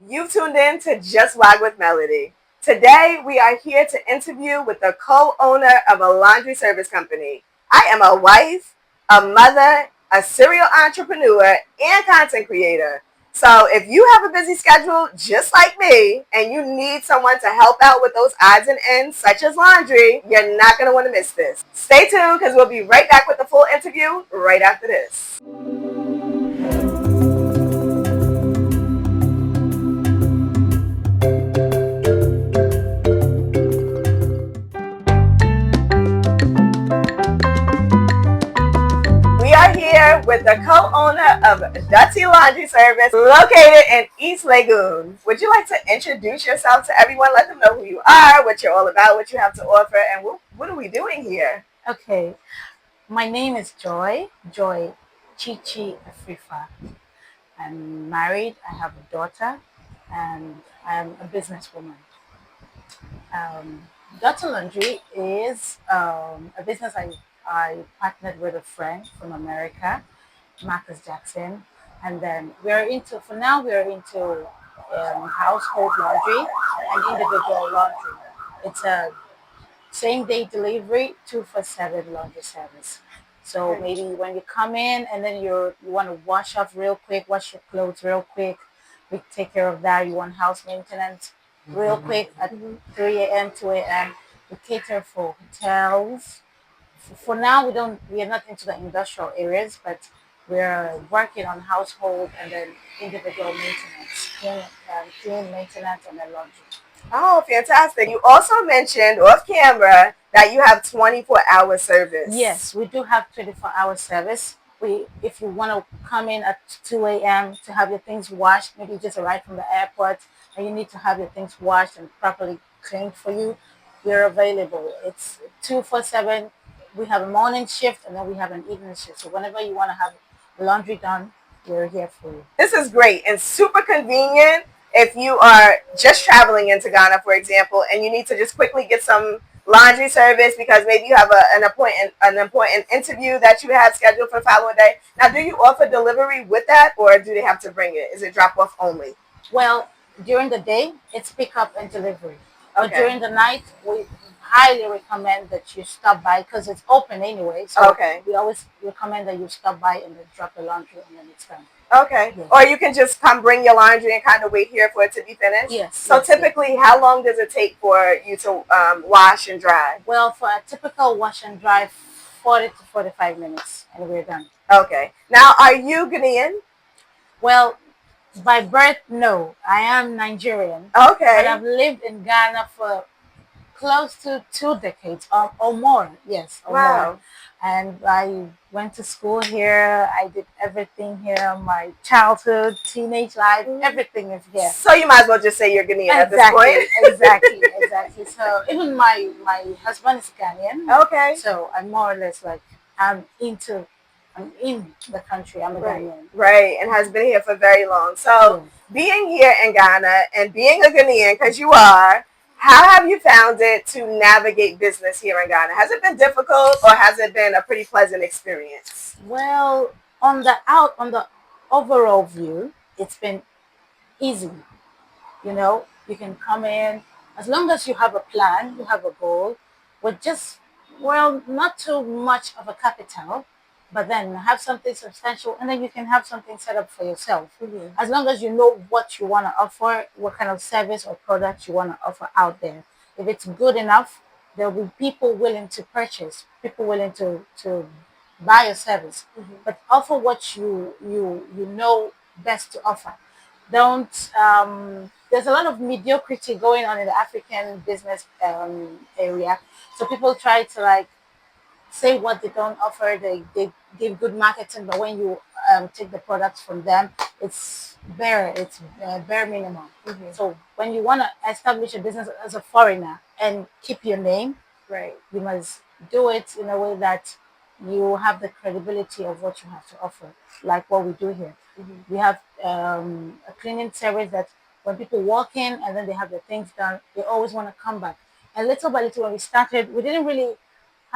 You tuned in to Just Log with Melody. Today, we are here to interview with the co-owner of a laundry service company. I am a wife, a mother, a serial entrepreneur, and content creator. So if you have a busy schedule just like me and you need someone to help out with those odds and ends such as laundry, you're not going to want to miss this. Stay tuned because we'll be right back with the full interview right after this. We are here with the co-owner of Dutty Laundry Service located in East Legon. Would you like to introduce yourself to everyone? Let them know who you are, what you're all about, what you have to offer, and what are we doing here? Okay, my name is Joy Chichi Afrifa. I'm married, I have a daughter, and I'm a businesswoman. Um, Dutty Laundry is a business I partnered with a friend from America, Marcus Jackson. And then for now, we're into household laundry and individual laundry. It's a same day delivery, 2 for 7 laundry service. So Okay. maybe when you come in and then you want to wash off real quick, wash your clothes real quick, we take care of that. You want house maintenance real quick at 3 a.m., 2 a.m. We cater for hotels. For now, we are not into the industrial areas, but we're working on household and then individual maintenance, clean maintenance, and then laundry. Oh, fantastic. You also mentioned off camera that you have 24-hour service. Yes, we do have 24-hour service. If you want to come in at 2 a.m. to have your things washed, maybe you just arrived from the airport and you need to have your things washed and properly cleaned for you, we're available. It's 2 for 7. We have a morning shift and then we have an evening shift. So whenever you want to have laundry done, we're here for you. This is great and super convenient if you are just traveling into Ghana, for example, and you need to just quickly get some laundry service because maybe you have an important interview that you have scheduled for the following day. Now, do you offer delivery with that, or do they have to bring it? Is it drop off only? Well, during the day, it's pick up and delivery. But Okay. during the night, we highly recommend that you stop by because it's open anyway. So Okay. we always recommend that you stop by and then drop the laundry and then it's done. Okay. Yes. Or you can just come bring your laundry and kind of wait here for it to be finished. Yes. So yes, typically, how long does it take for you to wash and dry? Well, for a typical wash and dry, 40 to 45 minutes and we're done. Okay. Now, are you Ghanaian? Well, by birth, no. I am Nigerian. Okay. But I've lived in Ghana for close to 2 decades or more. Yes, or Wow. more. And I went to school here. I did everything here. My childhood, teenage life, everything is here. So you might as well just say you're Ghanaian at this Exactly, point. exactly. So even my husband is Ghanaian. Okay. So I'm more or less like I'm in the country. I'm a Right. Ghanaian. Right, and has been here for very long. So Yes. being here in Ghana and being a Ghanaian, because you are, how have you found it to navigate business here in Ghana? Has it been difficult or has it been a pretty pleasant experience? Well, on the overall view, it's been easy. You can come in as long as you have a plan, you have a goal, with just, well, not too much of a capital, but then have something substantial and then you can have something set up for yourself. As long as you know what you want to offer, what kind of service or product you want to offer out there. If it's good enough, there'll be people willing to purchase, people willing to buy your service. But offer what you know best to offer. Don't There's a lot of mediocrity going on in the African business area. So people try to like say what they don't offer. They give good marketing, but when you take the products from them, it's bare minimum. So when you want to establish a business as a foreigner and keep your name, Right. you must do it in a way that you have the credibility of what you have to offer, like what we do here. We have a cleaning service that when people walk in and then they have their things done, they always want to come back. And little by little, when we started, we didn't really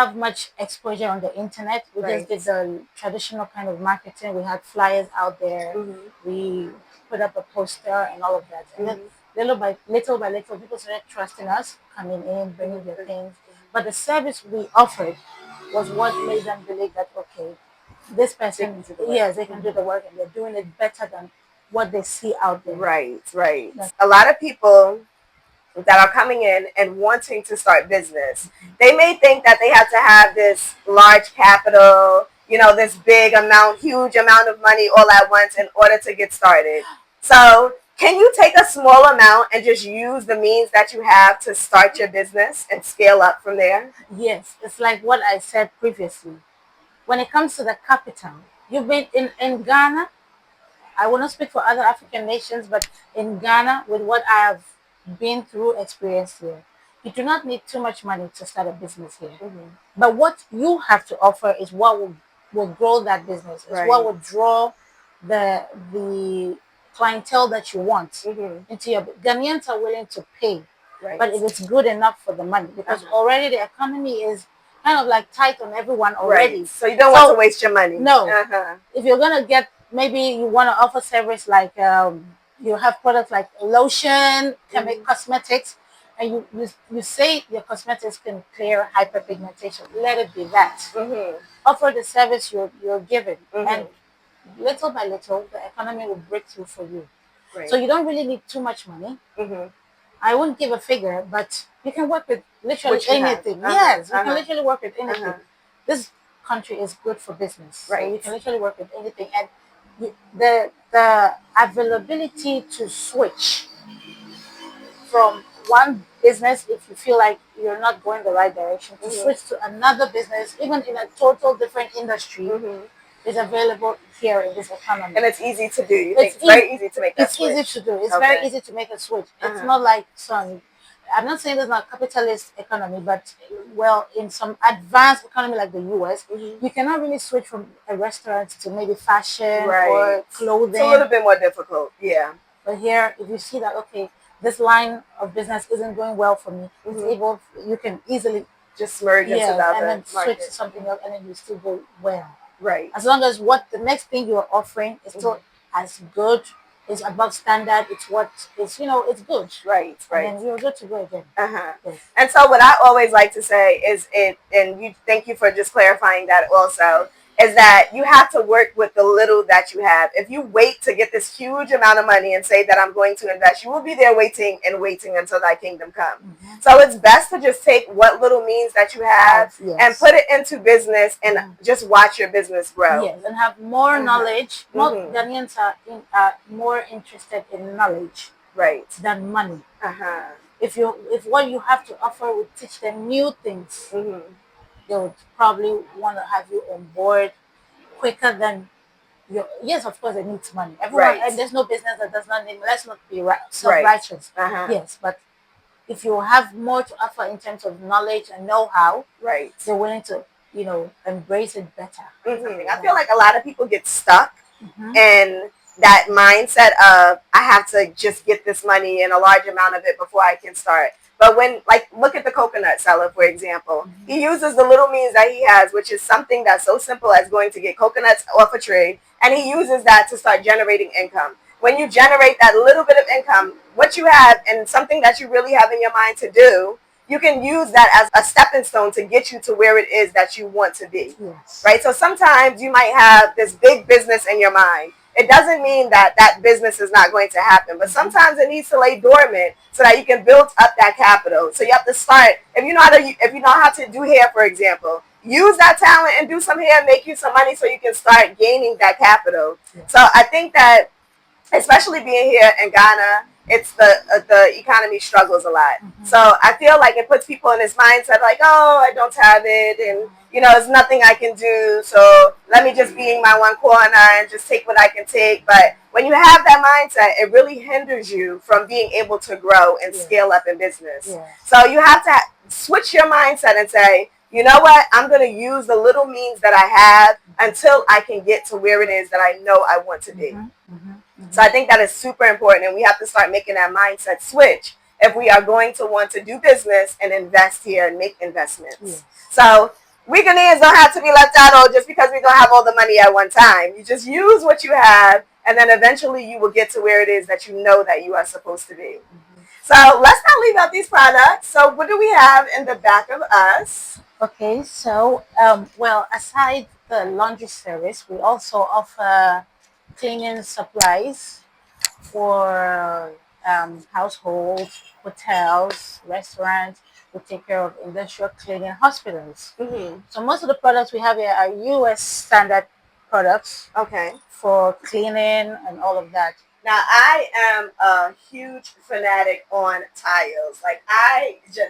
have much exposure on the internet. We just did the traditional kind of marketing. We had flyers out there. We put up a poster and all of that. And then little by little, people started trusting us, coming in, bringing their things. But the service we offered was what made them believe that, okay, this person, yes, they can do the work and they're doing it better than what they see out there. Right. A lot of people that are coming in and wanting to start business, they may think that they have to have this large capital, this big amount, huge amount of money all at once in order to get started. So can you take a small amount and just use the means that you have to start your business and scale up from there? Yes, it's like what I said previously. When it comes to the capital, you've been in Ghana. I will not speak for other African nations, but in Ghana, with what I have been through, experienced here, you do not need too much money to start a business here. But what you have to offer is what will grow that business. It's what will draw the clientele that you want into your. Ghanaians are willing to pay, but if it's good enough for the money, because already the economy is kind of like tight on everyone already. So you don't want to waste your money. No. If you're gonna get, maybe you want to offer service like you have products like lotion, cosmetics, and you say your cosmetics can clear hyperpigmentation. Let it be that. Offer the service you're giving, and little by little, the economy will break through for you. So you don't really need too much money. I wouldn't give a figure, but you can work with literally anything. Yes, you can literally work with anything. This country is good for business. So you can literally work with anything. And the availability to switch from one business, if you feel like you're not going the right direction, to switch to another business, even in a total different industry, is available here in this economy. And it's easy to do. It's very easy to make that switch. It's easy to do. It's very easy to make a switch. It's not like some. I'm not saying there's not a capitalist economy, but in some advanced economy like the US, you cannot really switch from a restaurant to maybe fashion or clothing. It's a little bit more difficult, yeah. But here, if you see that, okay, this line of business isn't going well for me, you can easily just merge into the other and then market. switch to something else, and then you still go well. As long as what the next thing you are offering is still as good, is above standard, it's it's good. And then you're good to go again. And so what I always like to say is thank you for just clarifying that also, is that you have to work with the little that you have. If you wait to get this huge amount of money and say that I'm going to invest, you will be there waiting until thy kingdom come. So it's best to just take what little means that you have and put it into business and just watch your business grow. And have more knowledge. More Ghanaians are more interested in knowledge than money. If what you have to offer would teach them new things, they would probably want to have you on board quicker than yes, of course, it needs money. Everyone, and there's no business that does not need. Let's not be self-righteous. Yes, but if you have more to offer in terms of knowledge and know-how, they're willing to, embrace it better. I feel like a lot of people get stuck in that mindset of I have to just get this money and a large amount of it before I can start. But look at the coconut seller, for example. He uses the little means that he has, which is something that's so simple as going to get coconuts off a tree, and he uses that to start generating income. When you generate that little bit of income, what you have and something that you really have in your mind to do, you can use that as a stepping stone to get you to where it is that you want to be. So sometimes you might have this big business in your mind. It doesn't mean that that business is not going to happen, but sometimes it needs to lay dormant so that you can build up that capital. So you have to start, if you know how to do hair, for example, use that talent and do some hair and make you some money so you can start gaining that capital. So I think that, especially being here in Ghana, it's the economy struggles a lot. So I feel like it puts people in this mindset like, oh, I don't have it, and there's nothing I can do, so let me just be in my one corner and just take what I can take. But when you have that mindset, it really hinders you from being able to grow and scale up in business. So you have to switch your mindset and say, you know what, I'm going to use the little means that I have until I can get to where it is that I know I want to be. So I think that is super important, and we have to start making that mindset switch if we are going to want to do business and invest here and make investments. So we Ghanaians don't have to be left out just because we don't have all the money at one time. You just use what you have, and then eventually you will get to where it is that you know that you are supposed to be. So let's not leave out these products. So what do we have in the back of us? Okay, so well, aside the laundry service, we also offer cleaning supplies for households, hotels, restaurants. We take care of industrial cleaning, hospitals. So most of the products we have here are U.S. standard products Okay. for cleaning and all of that. Now, I am a huge fanatic on tiles. Like,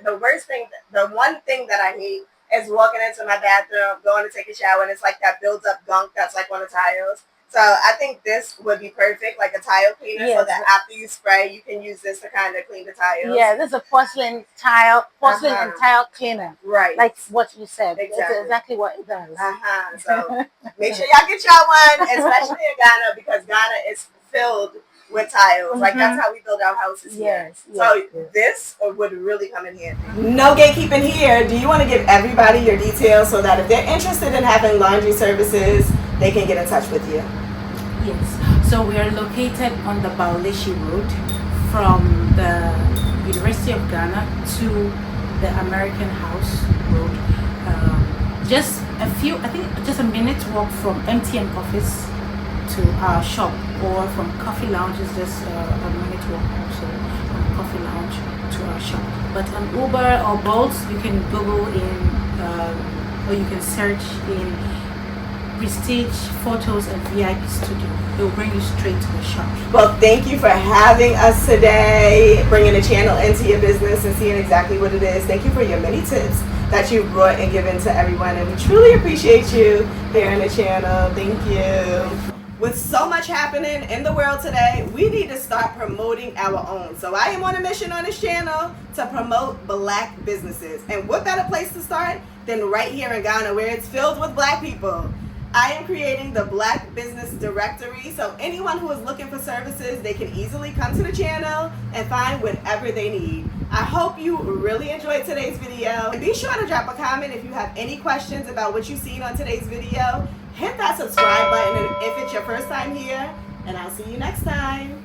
the worst thing, the one thing that I hate is walking into my bathroom, going to take a shower, and it's like that builds up gunk that's like on the tiles. So I think this would be perfect, like a tile cleaner, so that after you spray, you can use this to kind of clean the tiles. Yeah, this is a porcelain and tile cleaner. Right. Like what you said. Exactly. It's exactly what it does. So make sure y'all get y'all one, especially in Ghana, because Ghana is filled with tiles. Like, that's how we build our houses here. So this would really come in handy. No gatekeeping here. Do you want to give everybody your details so that if they're interested in having laundry services, they can get in touch with you? Yes. So we are located on the Baulishi Road from the University of Ghana to the American House Road. Just a minute walk from MTN office to our shop, or from Coffee Lounge is just a minute walk also from Coffee Lounge to our shop. But on Uber or Bolt, you can Google or you can search in Prestige Photos and VIP Studio. It will bring you straight to the shop. Well, thank you for having us today, bringing the channel into your business and seeing exactly what it is. Thank you for your many tips that you've brought and given to everyone, and we truly appreciate you here on the channel. Thank you. With so much happening in the world today, we need to start promoting our own. So I am on a mission on this channel to promote Black businesses. And what better place to start than right here in Ghana, where it's filled with Black people. I am creating the Black Business Directory, so anyone who is looking for services, they can easily come to the channel and find whatever they need. I hope you really enjoyed today's video. And be sure to drop a comment if you have any questions about what you've seen on today's video. Hit that subscribe button if it's your first time here, and I'll see you next time.